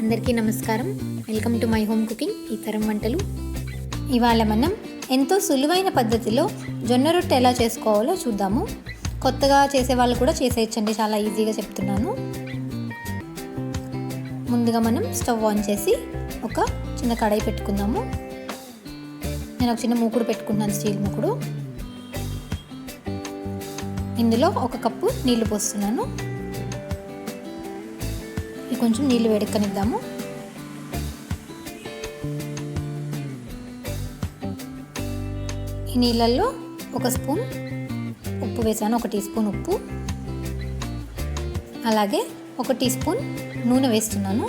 అందరికీ నమస్కారం. Welcome to my home cooking ఈ తరం వంటలు. ఇవాళ మనం ఎంతో సులువైన పద్ధతిలో జొన్న రొట్టె ఎలా చేసుకోవాలో చూద్దాము. కొత్తగా చేసే వాళ్ళు కూడా చేసేయచ్చండి, చాలా ఈజీగా చెప్తున్నాను. ముందుగా మనం స్టవ్ ఆన్ చేసి ఒక చిన్న కడాయి పెట్టుకుందాము. నేను ఒక చిన్న మూకుడు పెట్టుకుంటున్నాను, స్టీల్ మూకుడు. ఇందులో 1 కప్పు నీళ్లు పోస్తున్నాను. కొంచెం నీళ్ళు వేడెక్కనిద్దాము. ఈ నీళ్ళల్లో 1 స్పూన్ ఉప్పు వేసాను, 1 టీ స్పూన్ ఉప్పు, అలాగే 1 టీ స్పూన్ నూనె వేస్తున్నాను.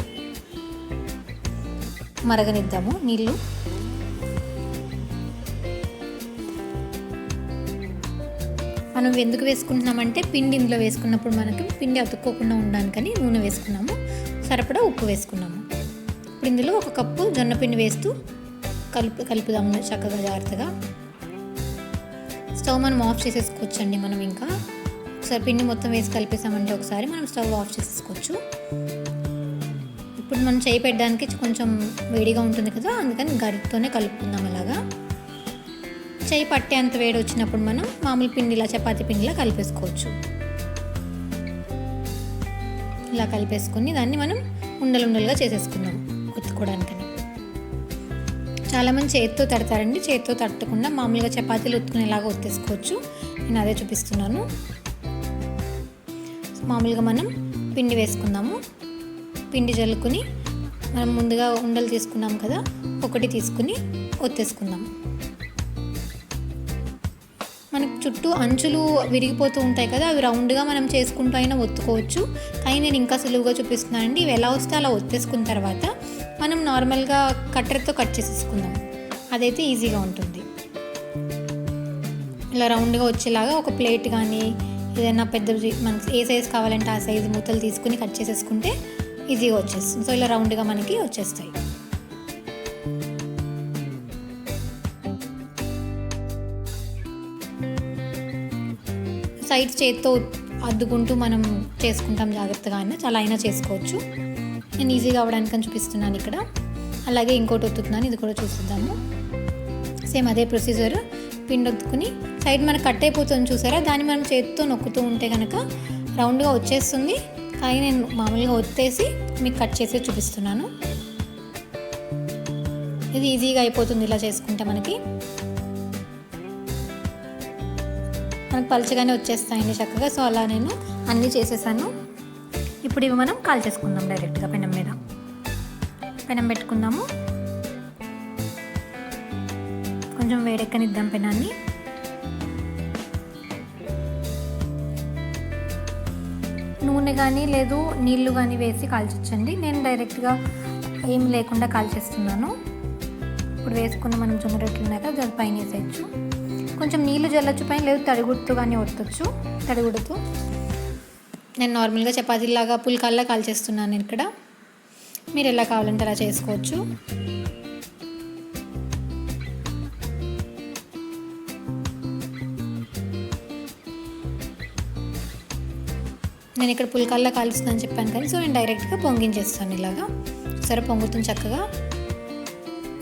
మరగనిద్దాము నీళ్ళు. మనం ఎందుకు వేసుకుంటున్నామంటే పిండి ఇందులో వేసుకున్నప్పుడు మనకి పిండి అతుక్కోకుండా ఉండడానికని నూనె వేసుకున్నాము. సరిపడా ఉప్పు వేసుకున్నాము. ఇప్పుడు ఇందులో 1 కప్పు జొన్న పిండి వేస్తూ కలుపుదాము చక్కగా జాగ్రత్తగా. స్టవ్ మనం ఆఫ్ చేసేసుకోవచ్చండి. మనం ఇంకా ఒకసారి పిండి మొత్తం వేసి కలిపేసామంటే ఒకసారి మనం స్టవ్ ఆఫ్ చేసేసుకోవచ్చు. ఇప్పుడు మనం చేయి పెట్టడానికి కొంచెం వేడిగా ఉంటుంది కదా, అందుకని గరిటతోనే కలుపుకుందాం. అలాగా చేయి పట్టేంత వేడి వచ్చినప్పుడు మనం మామూలు పిండిలా, చపాతీ పిండిలా కలిపేసుకోవచ్చు. ఇలా కలిపేసుకుని దాన్ని మనం ఉండలుగా చేసేసుకుందాం ఉత్తుకోవడానికని. చాలామంది చేతితో తడతారండి. చేతితో తట్టకుండా మామూలుగా చపాతీలు ఉత్తుకునేలాగా ఒత్తేసుకోవచ్చు. నేను అదే చూపిస్తున్నాను. మామూలుగా మనం పిండి వేసుకుందాము. పిండి జల్లుకుని మనం ముందుగా ఉండలు తీసుకున్నాం కదా, ఒకటి తీసుకుని ఒత్తేసుకుందాం. మనకి చుట్టూ అంచులు విరిగిపోతూ ఉంటాయి కదా, అవి రౌండ్గా మనం చేసుకుంటూ అయినా ఒత్తుకోవచ్చు. కానీ నేను ఇంకా సులువుగా చూపిస్తున్నానండి. ఇవి ఎలా వస్తే అలా ఒత్తేసుకున్న తర్వాత మనం నార్మల్గా కట్టర్తో కట్ చేసేసుకుందాం. అదైతే ఈజీగా ఉంటుంది. ఇలా రౌండ్గా వచ్చేలాగా ఒక ప్లేట్ కానీ ఏదైనా పెద్దది మనకి ఏ సైజు కావాలంటే ఆ సైజు మూతలు తీసుకుని కట్ చేసేసుకుంటే ఈజీగా వచ్చేస్తుంది. సో ఇలా రౌండ్గా మనకి వచ్చేస్తాయి. సైడ్స్ చేతితో అద్దుకుంటూ మనం చేసుకుంటాం జాగ్రత్తగా. చాలా అయినా చేసుకోవచ్చు. నేను ఈజీగా అవ్వడానికని చూపిస్తున్నాను ఇక్కడ. అలాగే ఇంకోటి ఒత్తుతున్నాను, ఇది కూడా చూపిద్దాము. సేమ్ అదే ప్రొసీజర్. పిండి ఒత్తుకుని సైడ్ మనకు కట్ అయిపోతుంది చూసారా, దాన్ని మనం చేతితో నొక్కుతూ ఉంటే కనుక రౌండ్గా వచ్చేస్తుంది. కానీ నేను మామూలుగా ఒత్తేసి మీకు కట్ చేసి చూపిస్తున్నాను. ఇది ఈజీగా అయిపోతుంది ఇలా చేసుకుంటే మనకి పలుచగానే వచ్చేస్తాయండి చక్కగా. సో అలా నేను అన్నీ చేసేసాను. ఇప్పుడు ఇవి మనం కాల్ చేసుకుందాం డైరెక్ట్గా పెనం మీద. పెనం పెట్టుకుందాము. కొంచెం వేడెక్కనిద్దాం పెనాన్ని. నూనె కానీ లేదు నీళ్లు కానీ వేసి కాల్చొచ్చండి. నేను డైరెక్ట్గా ఏం లేకుండా కాల్చేస్తున్నాను. ఇప్పుడు వేసుకున్న మనం జొన్న రొట్టెలు ఉన్నాయి కదా, దాని పైన వేసేయచ్చు. కొంచెం నీళ్ళు జల్లొచ్చు పైన, లేదు తడిగుడ్తో కానీ ఒత్తచ్చు. తడిగుడ్డతో నేను నార్మల్గా చపాతీలాగా పుల్కాల్లా కాల్చేస్తున్నాను ఇక్కడ. మీరు ఎలా కావాలంటే అలా చేసుకోవచ్చు. నేను ఇక్కడ పుల్కాల్లా కాలుస్తున్నాను చెప్పాను కానీ, సో నేను డైరెక్ట్గా పొంగించేస్తాను ఇలాగా. సరే పొంగుతుంది చక్కగా.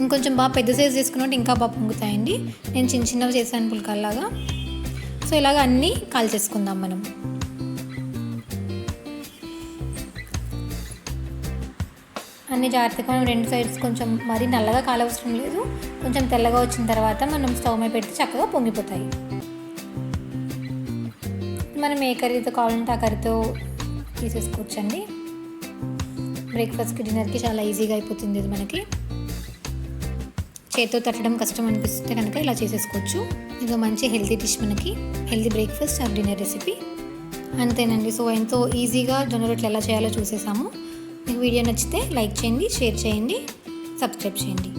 ఇంకొంచెం బాగా పెద్ద సైజు తీసుకున్నట్టు ఇంకా బాగా పొంగుతాయండి. నేను చిన్నవి చేశాను పుల్కాల్లాగా. సో ఇలాగ అన్నీ కాల్చేసుకుందాం మనం. అన్ని జాగ్రత్తగా మనం 2 సైడ్స్ కొంచెం మరీ నల్లగా కాలవసరం లేదు. కొంచెం తెల్లగా వచ్చిన తర్వాత మనం స్టవ్ మీద పెడితే చక్కగా పొంగిపోతాయి. మనం ఏ కర్రీతో కావాలంటే ఆ కర్రీతో తీసేసుకోవచ్చండి. బ్రేక్ఫాస్ట్కి, డిన్నర్కి చాలా ఈజీగా అయిపోతుంది ఇది మనకి. చేతితో తట్టడం కష్టం అనిపిస్తే కనుక ఇలా చేసేసుకోవచ్చు. ఇది మంచి హెల్తీ డిష్, మనకి healthy breakfast are dinner recipe. అంతేనండి. సో ఎంతో ఈజీగా జొన్న రొట్టెలు ఎలా చేయాలో చూసేసాము. మీకు వీడియో నచ్చితే లైక్ చేయండి, షేర్ చేయండి, సబ్స్క్రైబ్ చేయండి.